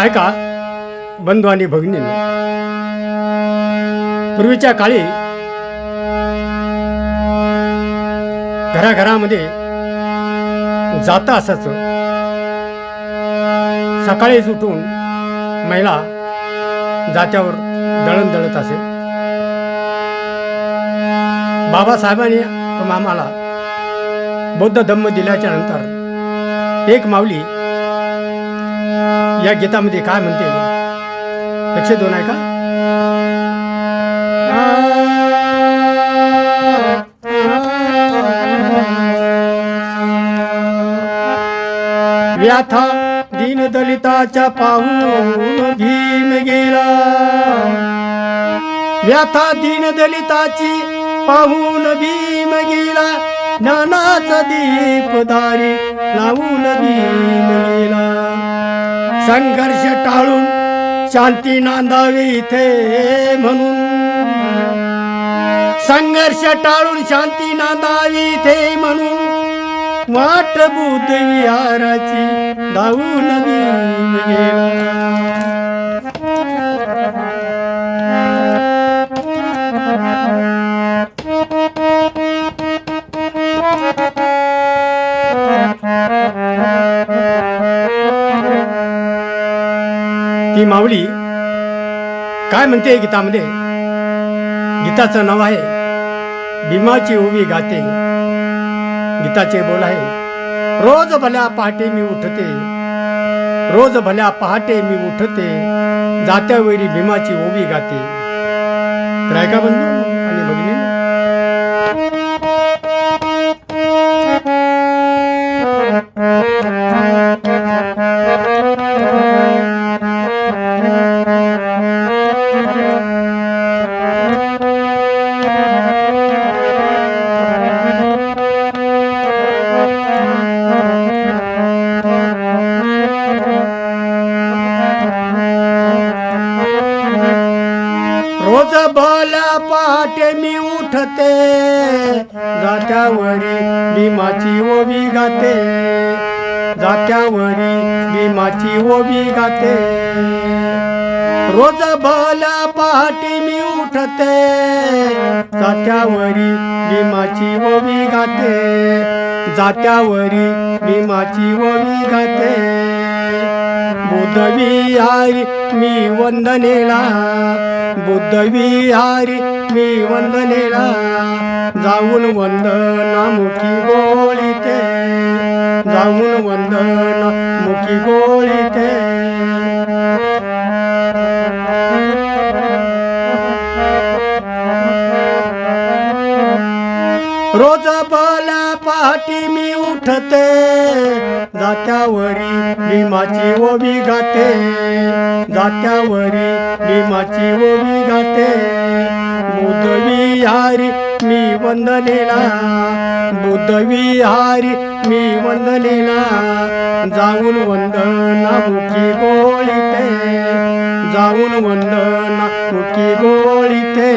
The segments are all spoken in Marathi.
ऐका बंधू आणि भगिनींनो, पूर्वीच्या काळी घराघरामध्ये जातं असायचं. सकाळीच उठून महिला जात्यावर दळण दळत असे. बाबासाहेबांनी आम्हाला बौद्ध धम्म दिल्याच्या नंतर एक माऊली या गीतामध्ये काय म्हणते 102 आहे का? व्याथा दीन दलिताच्या पाहून भीम गेला. व्याथा दीन दलिताची पाहून भीम गेला. ज्ञानाचा दीप दारी लावून भीम गेला. संघर्ष टाळून शांती नांदावी इथे म्हणून. संघर्ष टाळून शांती नांदावी इथे म्हणून वाट बुद्ध विहाराची धावून भीम गेला. ती माऊली काय म्हणते गीतामध्ये? गीताचं नाव आहे भीमाची ओवी गाते. गीताचे बोल आहे, रोज भल्या पहाटे मी उठते, रोज भल्या पहाटे मी उठते, जात्यावरी भीमाची ओवी गाते. तर ऐका बंधू आणि भगिनी, रोज भल्या पहाटे मी उठते, जात्यावरी भीमाची ओवी गाते, जात्यावरी भीमाची ओवी गाते. रोज भल्या पहाटे मी उठते, जात्यावरी भीमाची ओवी गाते, जात्यावरी भीमाची ओवी गाते. बुद्ध विहारी मी वंदनेला, बुद्ध विहारी मी वंदनेला, जाऊन वंदना मुखी गोळीते, जाऊन वंदना मुखी गोळीते. रोज भल्या पहाटी मी उठते, जात्यावरी भीमाची ओवी गाते, जात्यावरी भीमाची ओवी गाते. बुद्ध विहारी मी वंदनेला, बुद्ध विहारी मी वंदनेला, जाऊन वंदना मुखी गोळीते, जाऊन वंदना मुखी गोळीते.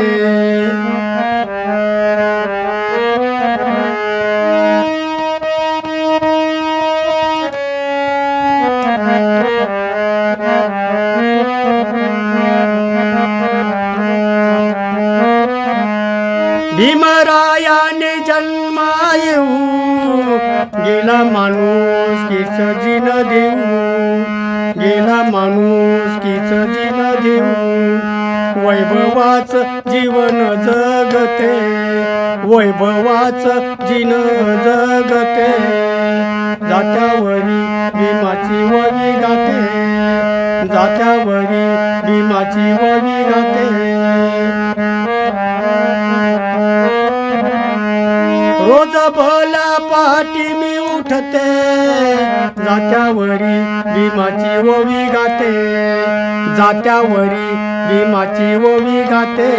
भीमरायाने जन्मा येऊ गेला माणूस की सजीन देऊ, गेला माणूस की सजीन देऊ. वैभवाच जीवन जगते, वैभवाच जीवन जगते, जात्यावरी भीमाची ओवी गाते, जात्यावरी भीमाची ओवी गाते. रोज भल्या पहाटी मी उठते, जात्यावरी भीमाची ओवी गाते, जात्यावरी भीमाची ओवी गाते.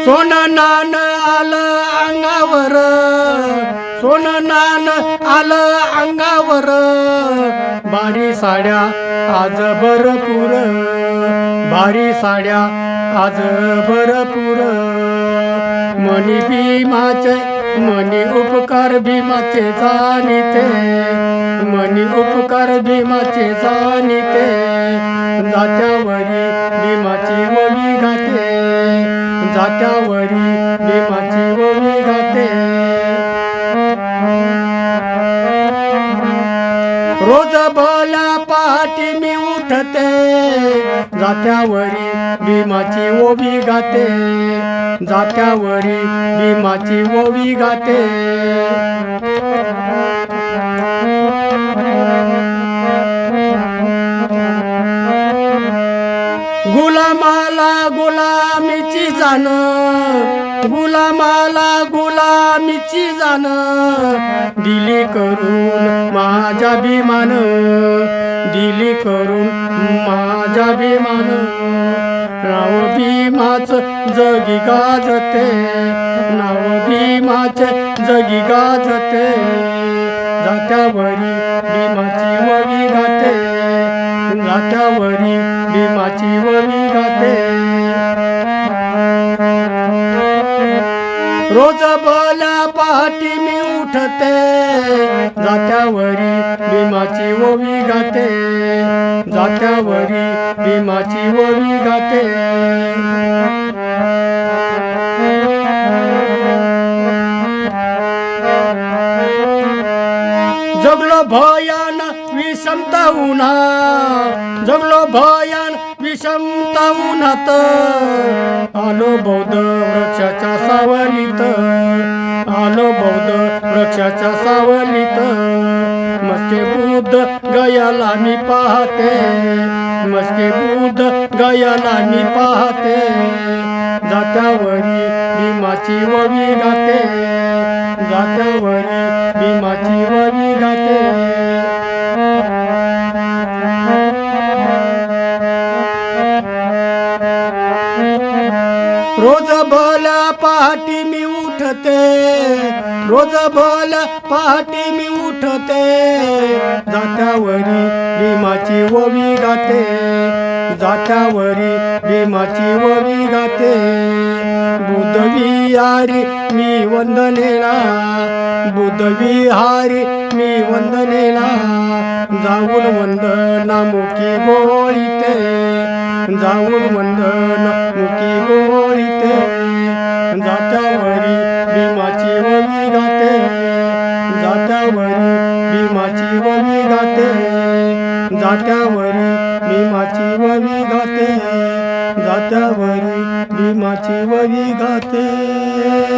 सोनं नान आलं अंगावर, सोनं नान आलं अंगावर, बारी साड्या आज भरपूर, बारी साड्या आज भरपूर. मनी भीमाचे मनी उपकार भीमाचे जाणीते मनी उपकार भीमाचे जाणीते जात्यावरी भीमाची ओवी गाते जात्यावरी भीमाची ओवी गाते रोज भल्या पहाटी मी उठते जात्यावरी भीमाची ओवी गाते जात्यावरी भीमाची ओवी गाते गुलामाला गुलामीची जाण गुलामाला गुलामीची जाण दिली करून माझ्या भीमान दिली करून माझ्या भीमान नाव भीमाच जगी गाजते नाव भीमाचे जगी गाजते जात्यावरी भीमाची ओवी गाते जात्यावरी भीमाची ओवी गाते रोज भल्या पहाटी मी उठते जात्यावरी भीमाची ओवी गाते जात्यावरी भीमाची ओवी गाते जगलो भयान विषमता उन्हा जगलो भयान विषमता उन्हात आलो बौद्ध वृक्षाच्या सावलीत आलो बौद्ध वृक्षाच्या सावलीत मस्के बुद्ध गयाला मी पाहते मस्के बुद्ध गयाला मी पाहते जात्यावरी भीमाची ओवी गाते जात्यावरी भीमाची ओवी गाते रोज भल्या पहाटी मी उठते रोज भल्या पहाटी मी उठते जात्यावरी भीमाची ओवी गाते जात्यावरी भीमाची ओवी गाते बुद्ध विहारी मी वंदनेला बुद्ध विहारी मी वंदनेला जाऊन वंदना मुखी गोळीते जाऊन वंदना मुखी गोळीते जात्यावरी भीमाची ओवी गाते जात्यावरी भीमाची ओवी गाते जात्यावरी भीमाची ओवी गाते जात्यावरी भीमाची ओवी गाते